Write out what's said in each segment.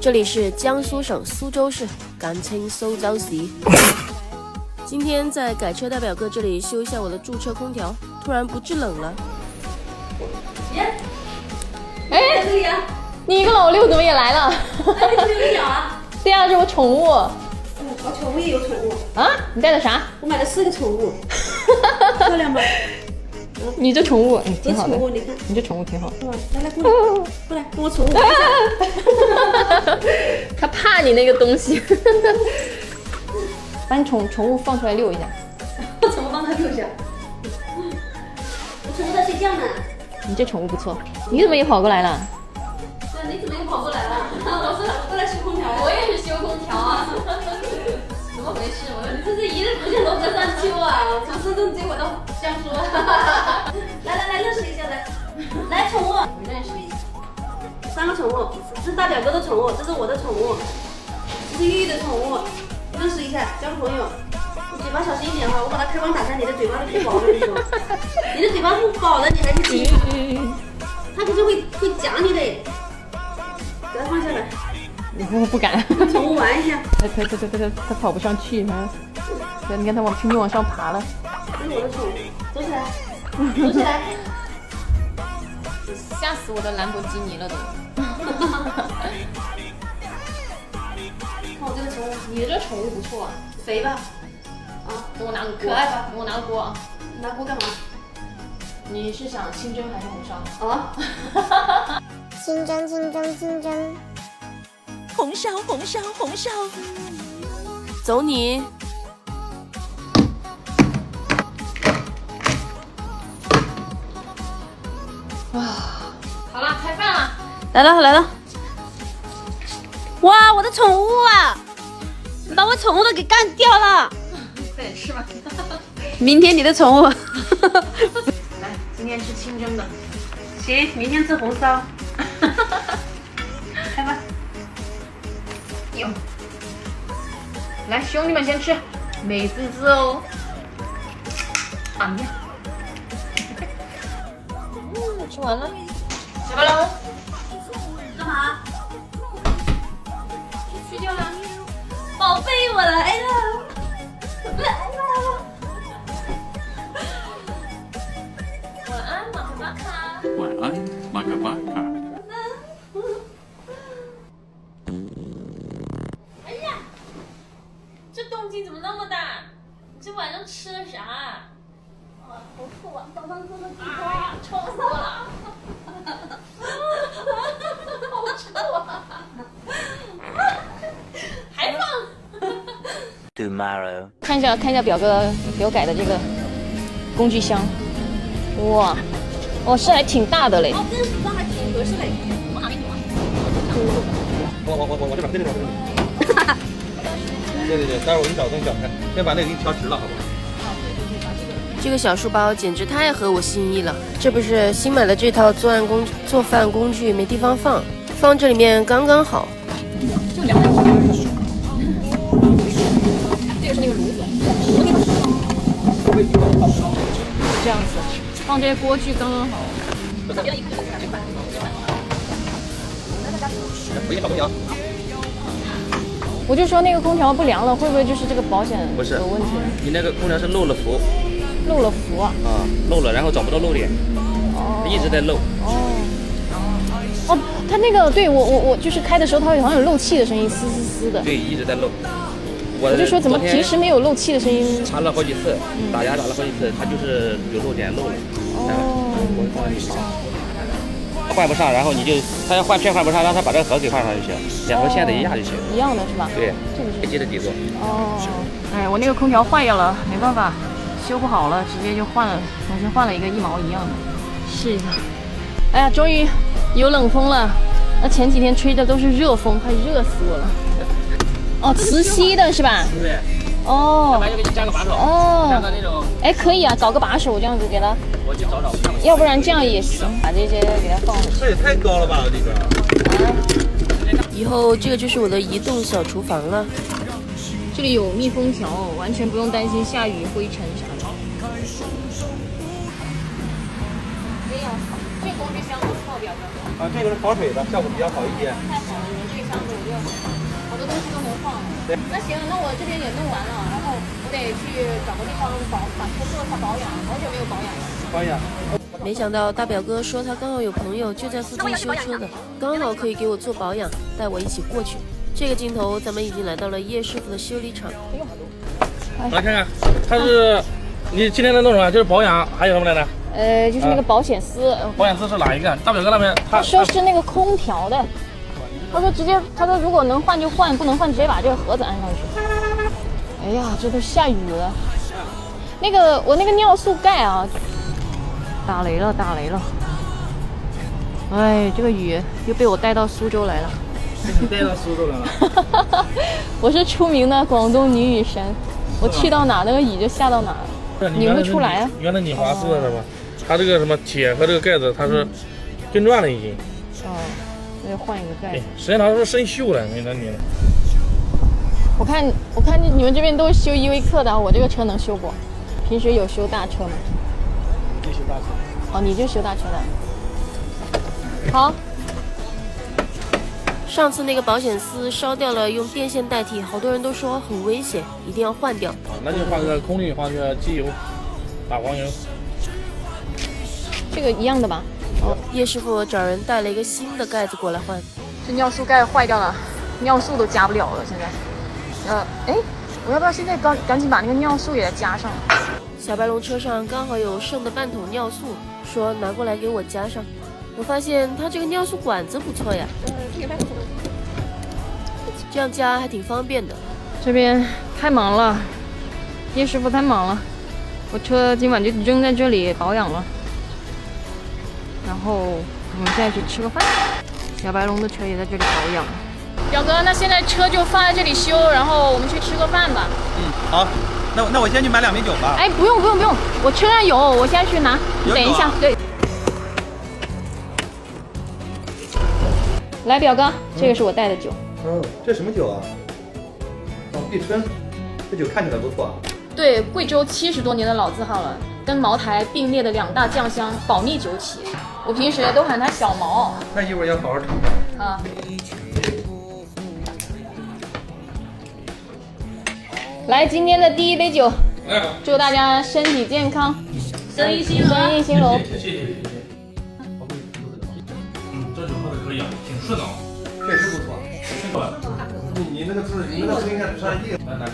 这里是江苏省苏州市，简称苏州市。今天在改车大表哥这里修一下我的驻车空调，突然不制冷了。哎，你一个老六怎么也来了？哎，你这有个鸟啊？对啊，这我宠物。我宠物也有宠物啊？你带的啥？我买了4个宠物，漂亮吗？你这宠物，挺好的。宠物，你看，你这宠物挺好。来过来，过来跟我宠物玩一下。他怕你那个东西。把你宠物放出来遛一下。宠物帮他遛一下。我宠物在睡觉呢。你这宠物不错。你怎么也跑过来了？对，你怎么又跑过来了？我是过来修空调。我也是修空调啊。怎么回事？你这是一日不见罗河山丘啊！从深圳接我到江苏。来，认识一下来宠物，认识一下。 3个宠物，这是大表哥的宠物，这是我的宠物，这是玉玉的宠物，认识一下，交个朋友。你嘴巴小心一点哈，我把它开关打开，你的嘴巴就不饱了。你说，你的嘴巴不饱了，你还去亲，它可是会夹你的。给它放下来。我不敢。宠物玩一下。它跑不上去，你看它拼命往上爬了。这是我的宠物，走起来，走起来。吓死我的兰博基尼了都！看我这个宠物，你的这宠物不错啊，肥吧？啊，等我拿个锅，可爱吧？等我拿个锅啊！拿锅干嘛？你是想清蒸还是红烧？啊？清蒸，红烧。走你！好了，开饭了。来了！哇，我的宠物啊！你把我宠物都给干掉了。快点吃吧。明天你的宠物。来，今天吃清蒸的。行，明天吃红烧。开吧。有。来，兄弟们先吃，美滋滋哦。啊呀！吃完了。小白龙。干嘛？睡觉了。宝贝，我来了。晚安，马克巴卡。晚安，马克巴卡。哎呀，这动静怎么那么大？你这晚上吃了啥？好臭啊！早上做的地啊，臭死我了！好臭啊！还放？Tomorrow。看一下表哥给我改的这个工具箱，哇，哦，是还挺大的嘞。哦，这个组装还挺合适的。我哪边有啊？我这边，这边。对，待会儿我给你找个东西脚开，先把那个给你调直了，好不好？这个小书包简直太合我心意了，这不是新买的这套做饭工具没地方放，放这里面刚刚好。就2个。这个是那个炉子，这样子放这些锅具刚刚好。我给你找空调。我就说那个空调不凉了，会不会就是这个保险不是有问题？你那个空调是漏了伏漏了伏啊！啊，漏了，然后找不到漏点，一直在漏。哦，它那个对我就是开的时候，它好像有漏气的声音，嘶嘶嘶的。对，一直在漏。我就说怎么平时没有漏气的声音？查了好几次，打压打了好几次，它就是有漏点漏了。我告诉你，换不上，然后你就它要换片换不上，让它把这个盒给换上就行，2条线的一样就行。一样的是吧？对，这个是接着底座。哦，哎，我那个空调坏掉了，没办法，修不好了，直接就换了，重新换了一个一毛一样的，试一下。哎呀，终于有冷风了，那前几天吹的都是热风，快热死我了。哦，磁吸的是吧？对。哦。要不然就给你加个把手。哦。加个那种。哎，可以啊，搞个把手这样子给它。我去找找看看。要不然这样也行，把这些给它放。这也太高了吧，这个。以后这个就是我的移动小厨房了。这里有密封条，完全不用担心下雨、灰尘啥的。这样好，这工具箱不错，表哥。啊，这个是防水的，效果比较好一些。太好了，你们这个箱子我就那行，那我这边也弄完了，然后我得去找个地方把车做一下保养，好久没有保养了。保养。没想到大表哥说他刚好有朋友就在附近修车的，刚好可以给我做保养，带我一起过去。这个镜头，咱们已经来到了叶师傅的修理厂。来看看，他是你今天在弄什么？就是保养，还有什么来着？就是那个保险丝。保险丝是哪一个？大表哥那边他说是那个空调的，他说如果能换就换，不能换直接把这个盒子安上去。哎呀，这都下雨了。我那个尿素盖啊，打雷了。哎，这个雨又被我带到苏州来了。你带到苏州来了。我是出名的广东女雨神，我去到哪那个雨就下到哪，拧不出来啊。原来你华师的是吧？它这个什么铁和这个盖子，它是跟转了已经。哦，那就换一个盖子。时间长是生锈了，你那你。我看你们这边都是修依维柯的，我这个车能修不？平时有修大车吗？你修大车。哦，你就修大车的。好。上次那个保险丝烧掉了，用电线代替，好多人都说很危险，一定要换掉。那就换个空滤，换个机油，打黄油。这个一样的吧？哦，叶师傅找人带了一个新的盖子过来换。这尿素盖坏掉了，尿素都加不了了，现在。我要不要现在赶紧把那个尿素也加上？小白龙车上刚好有剩的半桶尿素，说拿过来给我加上。我发现它这个尿素管子不错呀，这样加还挺方便的。这边太忙了，叶师傅太忙了，我车今晚就扔在这里保养了。然后我们现在去吃个饭，小白龙的车也在这里保养。表哥，那现在车就放在这里修，然后我们去吃个饭吧。好，那我先去买2杯酒吧。哎，不用，我车上有，我现在去拿。你等一下，对。来，表哥，这个是我带的酒。这什么酒啊？碧春，这酒看起来不错。对，贵州70多年的老字号了，跟茅台并列的2大酱香保密酒企。我平时都喊它小毛。那一会儿要好好尝尝。啊。来，今天的第1杯酒，祝大家身体健康，生意兴隆。谢谢。这酒喝的可以啊，挺顺的啊，确实不错。你那个字应该不算一。那就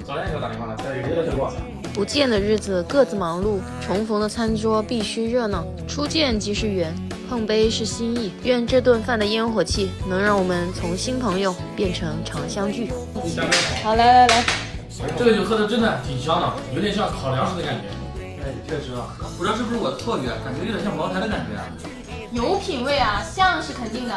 早点给我打电话了，再有别的情况。不见的日子各自忙碌，重逢的餐桌必须热闹。初见即是缘，碰杯是心意。愿这顿饭的烟火气能让我们从新朋友变成常相聚。好，来，这个酒喝的真的挺香的，有点像烤粮食的感觉。哎，确实啊，不知道是不是我的错觉，感觉有点像茅台的感觉啊。有品味啊，像是肯定的，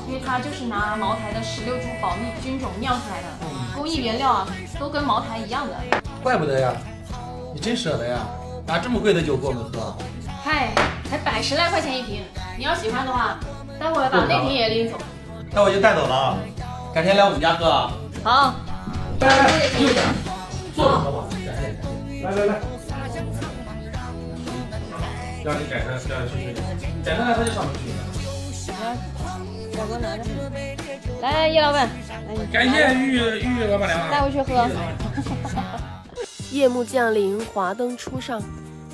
因为它就是拿茅台的16株保密菌种酿出来的，工艺原料啊都跟茅台一样的。怪不得呀，你真舍得呀，拿这么贵的酒给我们喝。嗨，才110来块钱一瓶，你要喜欢的话，待会儿把那瓶也拎走。那我就带走了啊，改天来我们家喝啊。好，来，坐着喝吧，来。让你改成这样去，改成了他就上不去了。来，表哥拿着。来，叶老板，感谢玉老板娘，带回去喝。夜幕降临，华灯初上，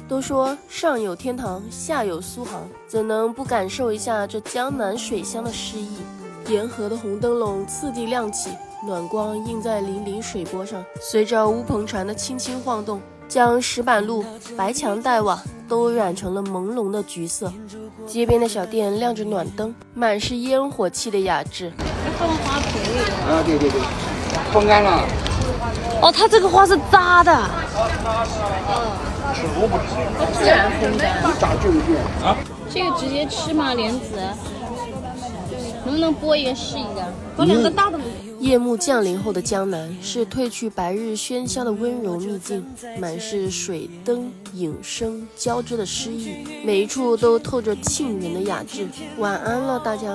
都说上有天堂，下有苏杭，怎能不感受一下这江南水乡的诗意？沿河的红灯笼次第亮起，暖光映在粼粼水波上，随着乌篷船的轻轻晃动，将石板路、白墙黛瓦都染成了朦胧的橘色。街边的小店亮着暖灯，满是烟火气的雅致。放花瓶里啊，对，风干了。哦，它这个花是扎的。吃萝卜吃。它自然风干。炸就一遍啊。这个直接吃吗？莲子？能不能剥一个试一个？剥2个大的。夜幕降临后的江南是褪去白日喧嚣的温柔秘境，满是水灯影声交织的诗意，每一处都透着沁人的雅致。晚安了，大家。